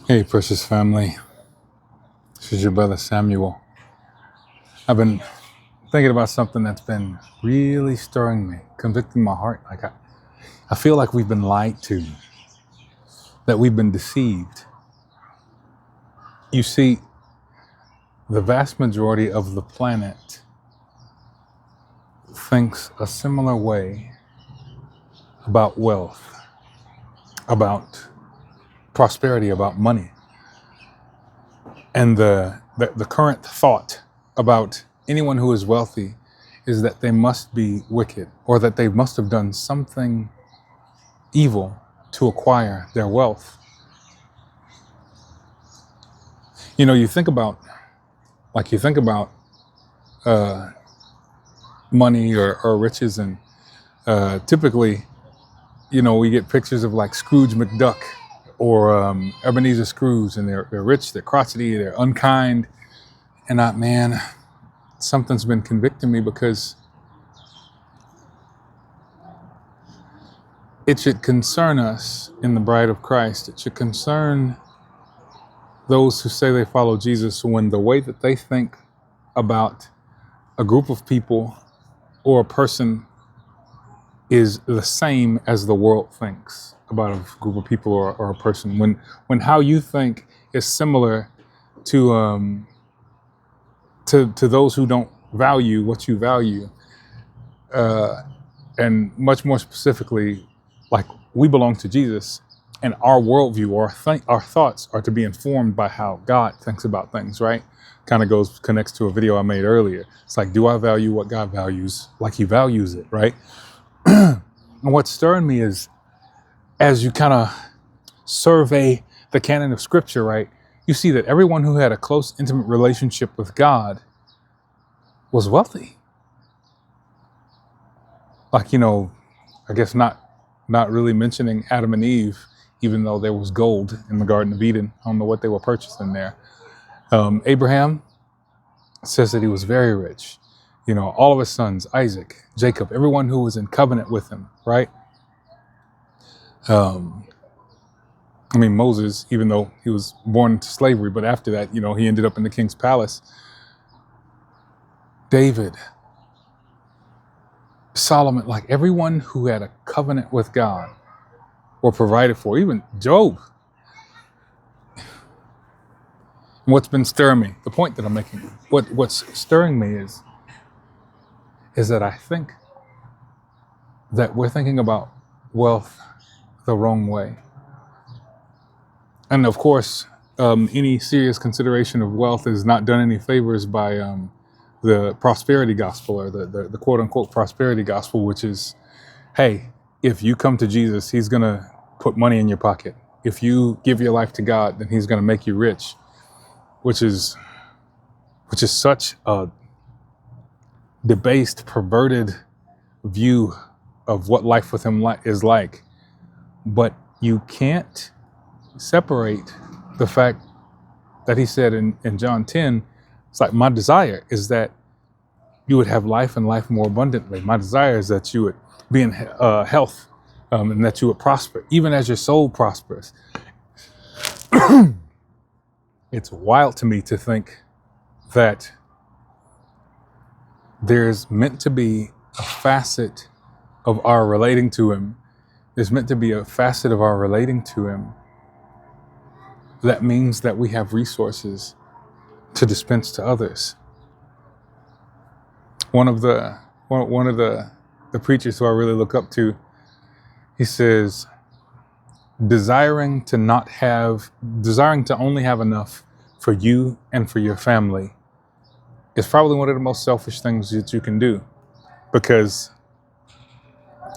Hey, precious family. This is your brother Samuel. I've been thinking about something that's been really stirring me, convicting my heart. I feel like we've been lied to, that we've been deceived. You see, the vast majority of the planet thinks a similar way about wealth, about prosperity, about money. And the current thought about anyone who is wealthy is that they must be wicked or that they must have done something evil to acquire their wealth. You know, you think about uh, money or riches, and typically, we get pictures of like Scrooge McDuck or Ebenezer Scrooge, and they're rich, they're crotchety, they're unkind, and man, something's been convicting me because it should concern us in the bride of Christ. It should concern those who say they follow Jesus when the way that they think about a group of people or a person is the same as the world thinks about a group of people or a person. When how you think is similar to to those who don't value what you value, uh, and much more specifically, like we belong to Jesus, and our worldview or our thoughts are to be informed by how God thinks about things, right? Kind of connects to a video I made earlier. It's like, do I value what God values like he values it, right? And what's stirring me is, as you kind of survey the canon of scripture, right, you see that everyone who had a close, intimate relationship with God was wealthy. Like, I guess not really mentioning Adam and Eve, even though there was gold in the Garden of Eden. I don't know what they were purchasing there. Abraham says that he was very rich. All of his sons, Isaac, Jacob, everyone who was in covenant with him, right? Moses, even though he was born into slavery, but after that, he ended up in the king's palace. David, Solomon, like everyone who had a covenant with God were provided for, even Job. What's been stirring me, the point that I'm making, what's stirring me is that I think that we're thinking about wealth the wrong way. And of course, any serious consideration of wealth is not done any favors by the prosperity gospel, or the quote unquote prosperity gospel, which is, hey, if you come to Jesus, he's going to put money in your pocket. If you give your life to God, then he's going to make you rich, which is such a debased, perverted view of what life with him is like. But you can't separate the fact that he said in John 10, it's like, my desire is that you would have life and life more abundantly. My desire is that you would be in health, and that you would prosper, even as your soul prospers. It's wild to me to think that there's meant to be a facet of our relating to him. There's meant to be a facet of our relating to him that means that we have resources to dispense to others. One of the preachers who I really look up to, he says, desiring to only have enough for you and for your family is probably one of the most selfish things that you can do. Because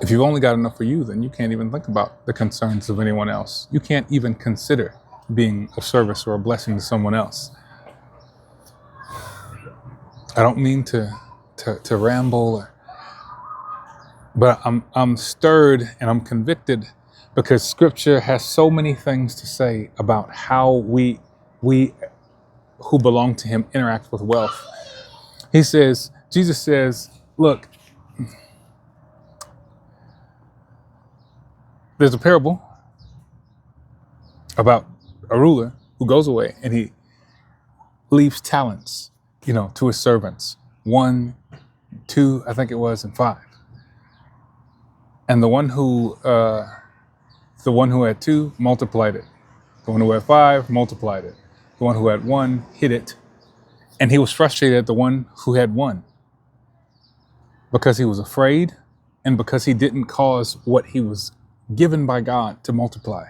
if you've only got enough for you, then you can't even think about the concerns of anyone else. You can't even consider being of service or a blessing to someone else. I don't mean to ramble, but I'm stirred and I'm convicted because scripture has so many things to say about how we who belong to him interact with wealth. Jesus says, look, there's a parable about a ruler who goes away and he leaves talents, to his servants. 1, 2, I think it was, and 5. And the one who had 2 multiplied it. The one who had 5 multiplied it. The one who had 1 hid it. And he was frustrated at the one who had 1 because he was afraid and because he didn't cause what he was given by God to multiply.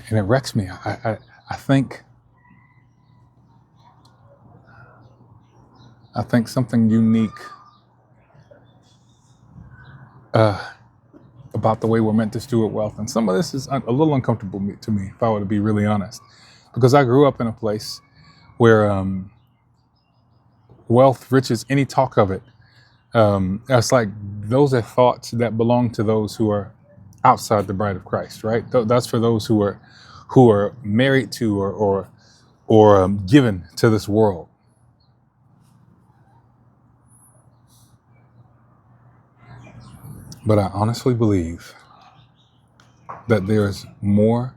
And it wrecks me. I think something unique about the way we're meant to steward wealth. And some of this is a little uncomfortable to me, if I were to be really honest, because I grew up in a place where wealth, riches, any talk of it, it's like those are thoughts that belong to those who are outside the bride of Christ, right? That's for those who are married to or given to this world. But I honestly believe that there's more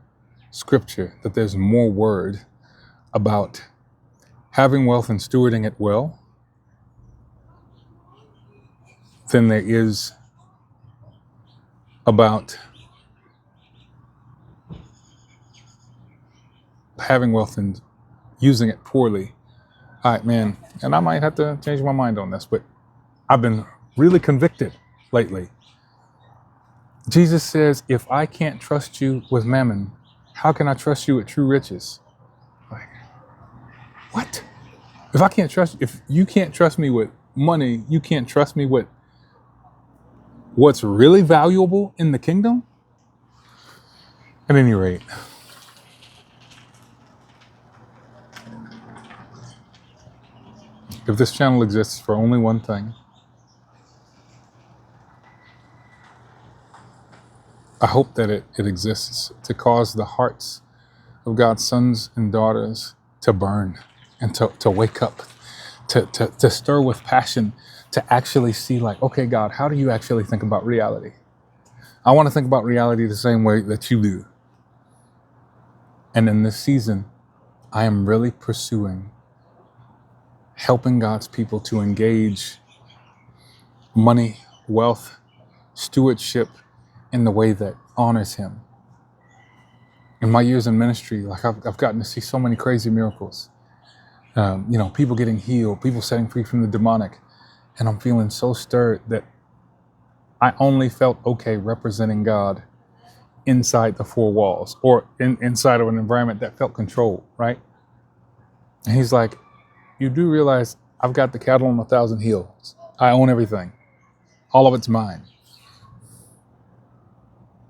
scripture, that there's more word about having wealth and stewarding it well than there is about having wealth and using it poorly. All right, man, and I might have to change my mind on this, but I've been really convicted lately. Jesus says, if I can't trust you with mammon, how can I trust you with true riches? Like, what? If you can't trust me with money, you can't trust me with what's really valuable in the kingdom? At any rate, if this channel exists for only one thing, I hope that it exists to cause the hearts of God's sons and daughters to burn and to wake up, to stir with passion, to actually see like, okay, God, how do you actually think about reality? I want to think about reality the same way that you do. And in this season, I am really pursuing helping God's people to engage money, wealth, stewardship in the way that honors him. In my years in ministry, like I've gotten to see so many crazy miracles. People getting healed, people setting free from the demonic. And I'm feeling so stirred that I only felt okay representing God inside the 4 walls or inside of an environment that felt controlled, right? And he's like, you do realize I've got the cattle on 1,000 hills. I own everything. All of it's mine.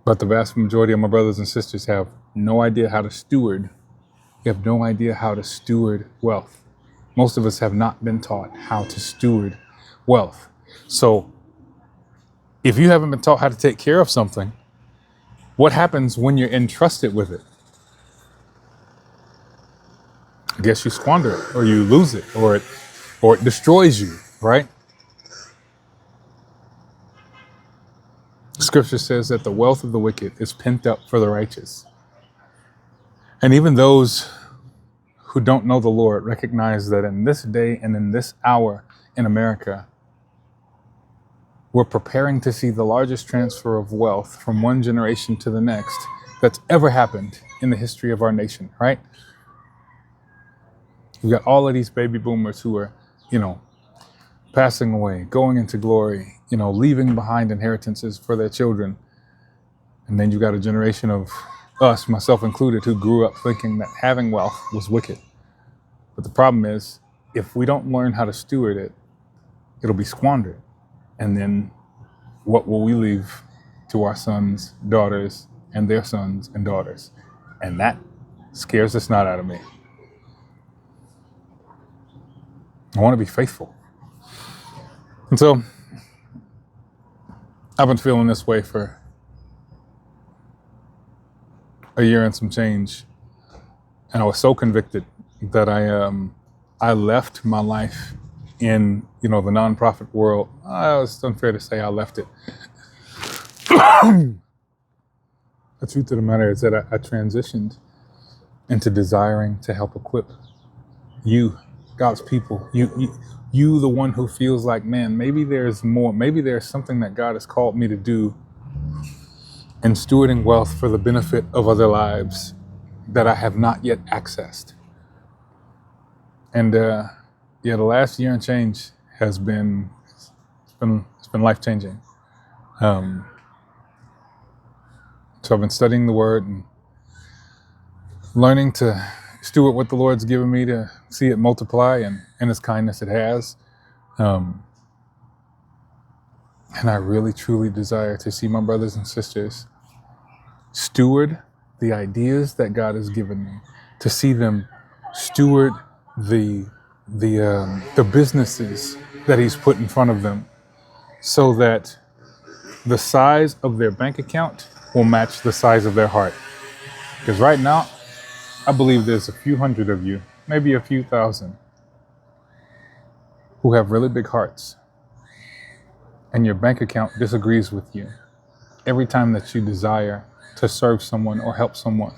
But the vast majority of my brothers and sisters have no idea how to steward. You have no idea how to steward wealth. Most of us have not been taught how to steward wealth. So if you haven't been taught how to take care of something, what happens when you're entrusted with it? I guess you squander it, or you lose it, or it destroys you, right? Scripture says that the wealth of the wicked is pent up for the righteous. And even those who don't know the Lord recognize that in this day and in this hour in America, we're preparing to see the largest transfer of wealth from one generation to the next that's ever happened in the history of our nation, right? We've got all of these baby boomers who are, passing away, going into glory, leaving behind inheritances for their children. And then you got a generation of us, myself included, who grew up thinking that having wealth was wicked. But the problem is, if we don't learn how to steward it, it'll be squandered. And then what will we leave to our sons, daughters, and their sons and daughters? And that scares the snot out of me. I want to be faithful. And so I've been feeling this way for a year and some change. And I was so convicted that I left my life in, the nonprofit world. It's unfair to say I left it. the truth of the matter is that I transitioned into desiring to help equip you, God's people, you, the one who feels like, man, maybe there's more, maybe there's something that God has called me to do in stewarding wealth for the benefit of other lives that I have not yet accessed. And yeah, the last year and change has been it's been life changing. Um, so I've been studying the Word and learning to steward what the Lord's given me, to see it multiply, and in His kindness it has. And I really truly desire to see my brothers and sisters steward the ideas that God has given me, to see them steward the businesses that He's put in front of them, so that the size of their bank account will match the size of their heart. Because right now, I believe there's a few hundred of you, maybe a few thousand, who have really big hearts, and your bank account disagrees with you every time that you desire to serve someone or help someone.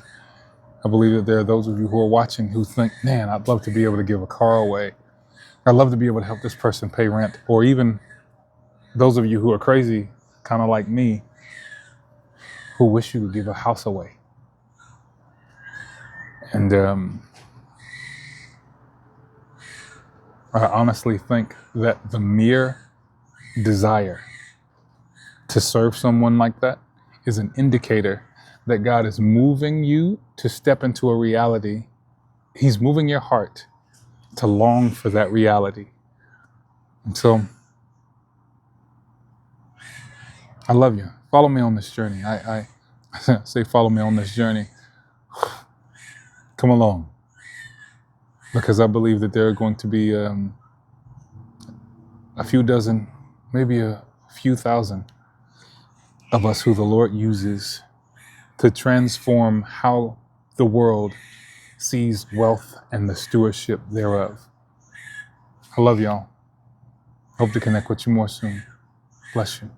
I believe that there are those of you who are watching who think, man, I'd love to be able to give a car away. I'd love to be able to help this person pay rent. Or even those of you who are crazy, kind of like me, who wish you could give a house away. And I honestly think that the mere desire to serve someone like that is an indicator that God is moving you to step into a reality. He's moving your heart to long for that reality. And so I love you. Follow me on this journey. I say follow me on this journey. Come along. Because I believe that there are going to be a few dozen, maybe a few thousand of us who the Lord uses to transform how the world sees wealth and the stewardship thereof. I love y'all. Hope to connect with you more soon. Bless you.